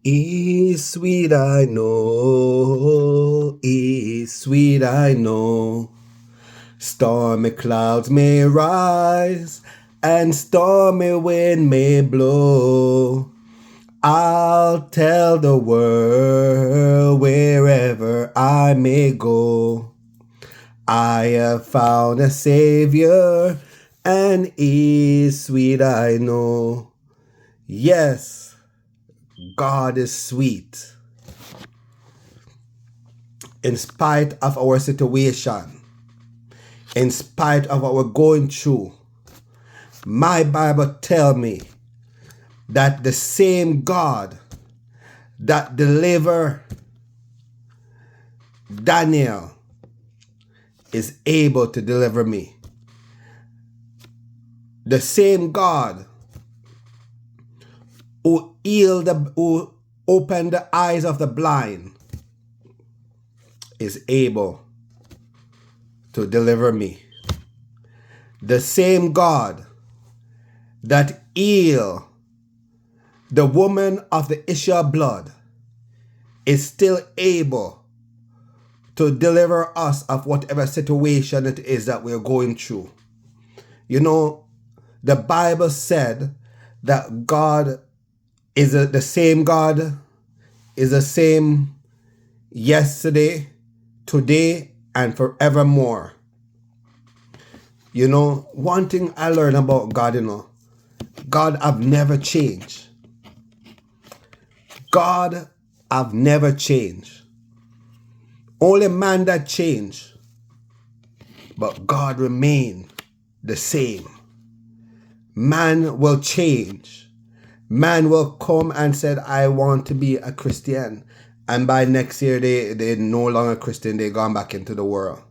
It's sweet, I know. It's sweet, I know. Stormy clouds may rise and stormy wind may blow. I'll tell the world wherever I may go. I have found a Savior, and He's sweet, I know. Yes, God is sweet. In spite of our situation, in spite of what we're going through, my Bible tells me that the same God that delivered Daniel is able to deliver me. The same God who opened the eyes of the blind is able to deliver me. The same God that healed the woman of the issue of blood is still able to deliver us of whatever situation it is that we're going through. You know, the Bible said that God is the same God, is the same yesterday, today, and forevermore. You know, one thing I learned about God, God have never changed. God have never changed. Only man that changed, but God remain the same. Man will change. Man will come and said, I want to be a Christian. And by next year, they're no longer Christian. They're gone back into the world.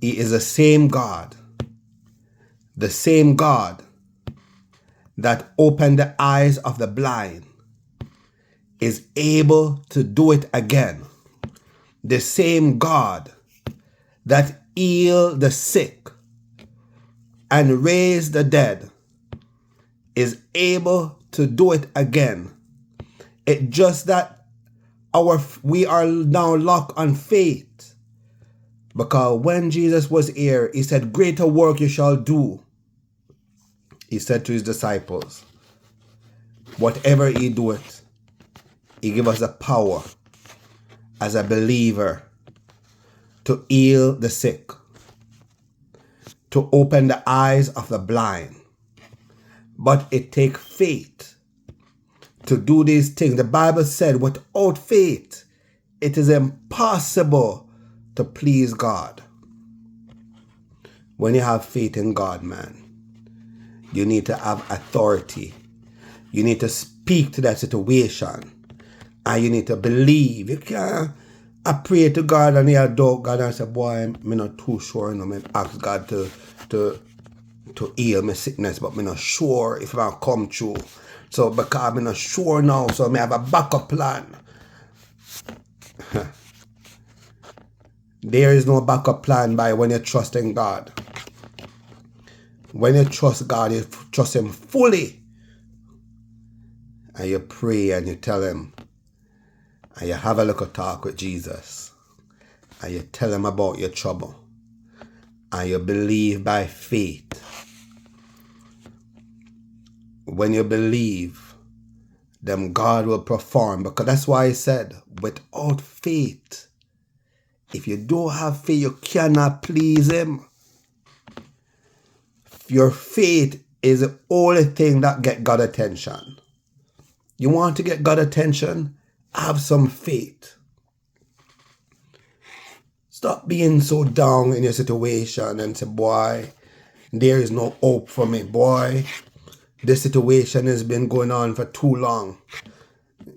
He is the same God. The same God that opened the eyes of the blind is able to do it again. The same God that healed the sick and raised the dead is able to do it again. It's just that we are now locked on faith. Because when Jesus was here, he said, greater work you shall do. He said to his disciples, whatever he doeth, he give us the power as a believer to heal the sick, to open the eyes of the blind. But it takes faith to do these things. The Bible said, without faith, it is impossible to please God. When you have faith in God, man, you need to have authority. You need to speak to that situation. And you need to believe. You can't pray to God and you doubt God and say, boy, I'm not too sure. I ask God to heal my sickness, but I'm not sure if I'll come true. So because I'm not sure now, so I have a backup plan. There is no backup plan by when you trust in God. When you trust God, you trust Him fully. And you pray and you tell Him. And you have a little talk with Jesus. And you tell Him about your trouble. And you believe by faith. When you believe, then God will perform. Because that's why He said, without faith, if you don't have faith, you cannot please Him. Your faith is the only thing that get God's attention. You want to get God's attention? Have some faith. Stop being so down in your situation and say, boy, there is no hope for me. Boy, this situation has been going on for too long.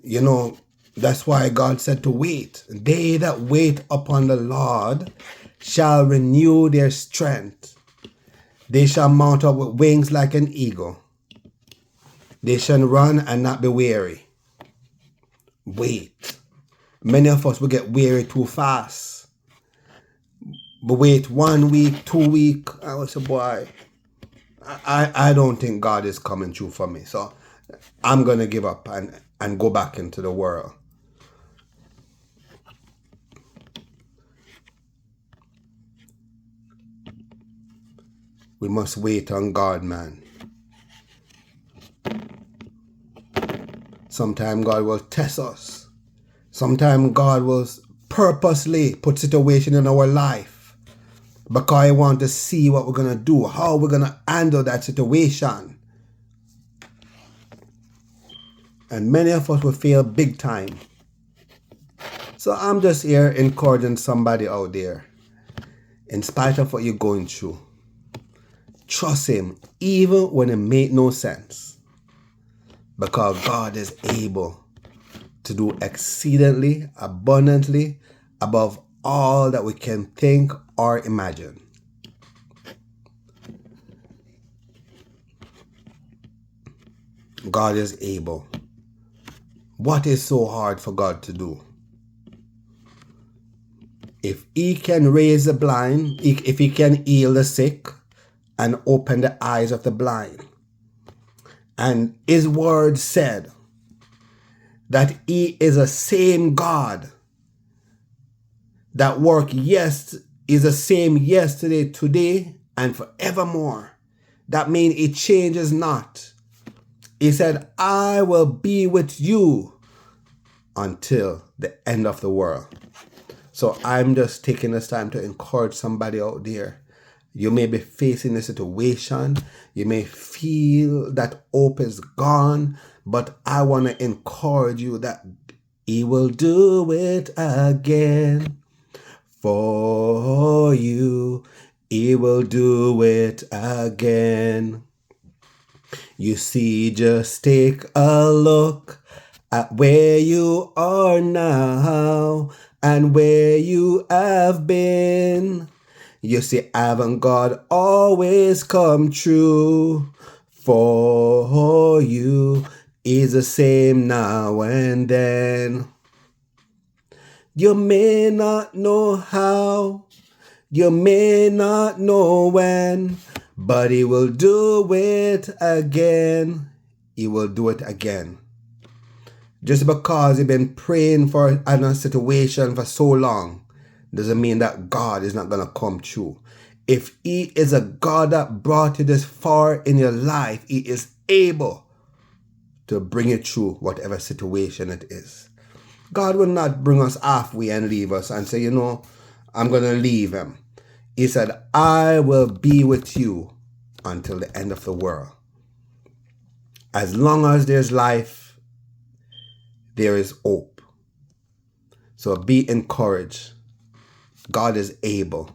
You know, that's why God said to wait. They that wait upon the Lord shall renew their strength. They shall mount up with wings like an eagle. They shall run and not be weary. Wait. Many of us will get weary too fast. But wait 1 week, 2 weeks, I was a boy. I don't think God is coming through for me. So I'm going to give up and go back into the world. We must wait on God, man. Sometimes God will test us. Sometimes God will purposely put situation in our life because He wants to see what we're going to do, how we're going to handle that situation. And many of us will fail big time. So I'm just here encouraging somebody out there. In spite of what you're going through, trust Him even when it made no sense. Because God is able to do exceedingly, abundantly, above all that we can think or imagine. God is able. What is so hard for God to do? If He can raise the blind, if He can heal the sick and open the eyes of the blind, and His word said that He is the same God that is the same yesterday, today, and forevermore. That means He changes not. He said, I will be with you until the end of the world. So I'm just taking this time to encourage somebody out there. You may be facing a situation. You may feel that hope is gone. But I want to encourage you that He will do it again for you. He will do it again. You see, just take a look at where you are now and where you have been. You see, haven't God always come true for you? Is the same now and then. You may not know how, you may not know when, but He will do it again. He will do it again. Just because you've been praying for a situation for so long doesn't mean that God is not going to come true. If He is a God that brought you this far in your life, He is able to bring you through whatever situation it is. God will not bring us halfway and leave us and say, I'm going to leave Him. He said, I will be with you until the end of the world. As long as there's life, there is hope. So be encouraged. God is able.